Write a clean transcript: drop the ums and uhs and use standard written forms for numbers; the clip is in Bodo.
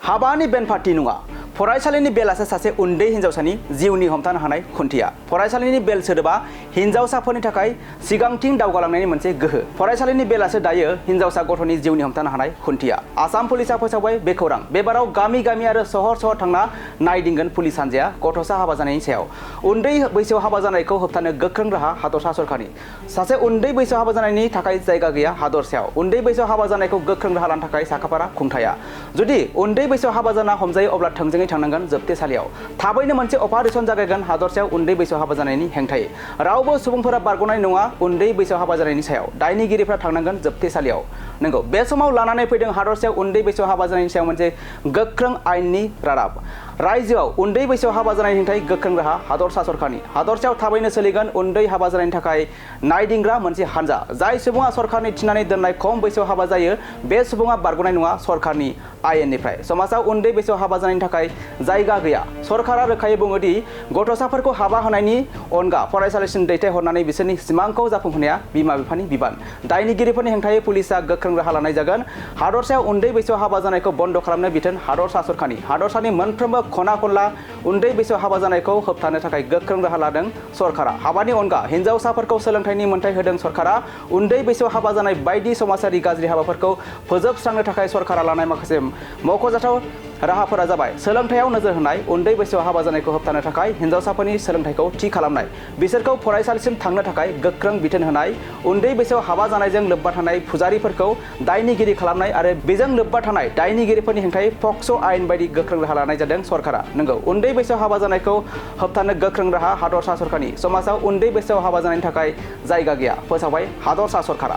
हाबानि बेनफारथि नङा फरायसालिनि बेलासो सासे उन्दै हिनजावसानि जिउनि हमथानो हानाय खुन्थिया। फरायसालिनि बेल सोदोबा हिनजावसाफोरनि थाखाय सिगांथिं दावगालांनायनि मोनसे गोहो। फरायसालिनि बेलासो दायो हिनजावसा गथ'नि जिउनि हमथानो हानाय खुन्थिया। आसाम पुलिसा फोसावबाय बे खौरां। बे बाराव गामि गामि आरो सहर सहर थांना नायदिंगोन पुलिस हान्जाया गथ'सा हाबा जानायनि सायाव। उन्दै बैसोआव हाबा जानायखौ होबथानो गोख्रों राहा हादरसा सरकारनि। सासे उन्दै बैसोआव हाबा जानायनि थाखाय जायगा गैया हादरसायाव। उन्दै बैसोआव हाबा जानायखौ गोख्रों राहा लानो थाखाय साखाफारा खुंथाया। जुदि उन्दै बैसोआव हाबा जाना हमजायो अब्ला थोंजोङै थांनांगोन जोबथेसालियाव। थाबैनो मोनसे अपारेसन जागायगोन हादरसायाव उन्दै बैसोआव हाबा जानायनि हेंथायै। रावबो सुबुंफोरा बारग'नाय नङा उन्दै बैसोआव हाबा जानायनि सायाव। दायनिगिरिफ्रा थांनांगोन जोबथेसालियाव। नंगौ, बे समाव लानानै फैदों हादरसायाव उन्दै बैसोआव हाबा जानायनि सायाव मोनसे गोख्रों आयेननि रादाब। रायजोआव उन्दै बैसोआव हाबा जानायनि हेंथायै गोख्रों राहा हादरसा सरकारनि। हादरसायाव थाबैनो सोलिगोन उन्दै हाबा जानायनि थाखाय नायदिंग्रा मोनसे हान्जा। जाय सुबुङा सरकारनि थिनानै दोननाय खम बैसोआव हाबा जायो बे सुबुङा बारग'नाय नङा सरकारनि आयेननिफ्राय। समाजाव उन्दै बैसोआव हाबा जानायनि थाखाय जायगा गैया। सरकारा रोखायै बुङो दि गथ'साफोरखौ हाबा होनायनि अनगा फरायसालिसिम दैथायहरनानै बिसोरनि सिमांखौ जाफुंहोनाया बिमा बिफानि बिबान। दायनिगिरिफोरनि हेंथायै पुलिसा गोख्रों राहा लानाय जागोन। हादरसायाव उन्दै बैसोआव हाबा जानायखौ बन्द' खालामनो बिथोन हादरसा सरकारनि। हादरसानि मोनफ्रोमबो खना खनला उन्दै बैसोआव हाबा जानायखौ होबथानो थाखाय गोख्रों राहा लादों सरकारा। हाबानि अनगा हिनजावसाफोरखौ सोलोंथाइनि मोन्थाय होदों सरकारा। उन्दै बैसोआव हाबा जानाय बायदि समाजारि गाज्रि हाबाफोरखौ फोजोबस्रांनो थाखाय सरकारा लानाय माखासे मख'जाथाव राहाफोरा जाबाय सोलोंथायाव नोजोर होनाय, उन्दै बैसोआव हाबा जानायखौ होबथानो थाखाय हिनजावसाफोरनि सोलोंथाइखौ थि खालामनाय, बिसोरखौ फरायसालिसिम थांनो थाखाय गोख्रों बिथोन होनाय, उन्दै बैसोआव हाबा जानायजों लोब्बा थानाय फुजारिफोरखौ दायनिगिरि खालामनाय आरो बेजों लोब्बा थानाय दायनिगिरिफोरनि हेंथायै पक्स' आयेन बायदि गोख्रों राहा लानाय जादों सरकारा। नंगौ, उन्दै बैसोआव हाबा जानायखौ होबथानो गोख्रों राहा हादरसा सरकारनि। समाजाव उन्दै बैसोआव हाबा जानायनि थाखाय जायगा गैया फोसावबाय हादरसा सरकारा।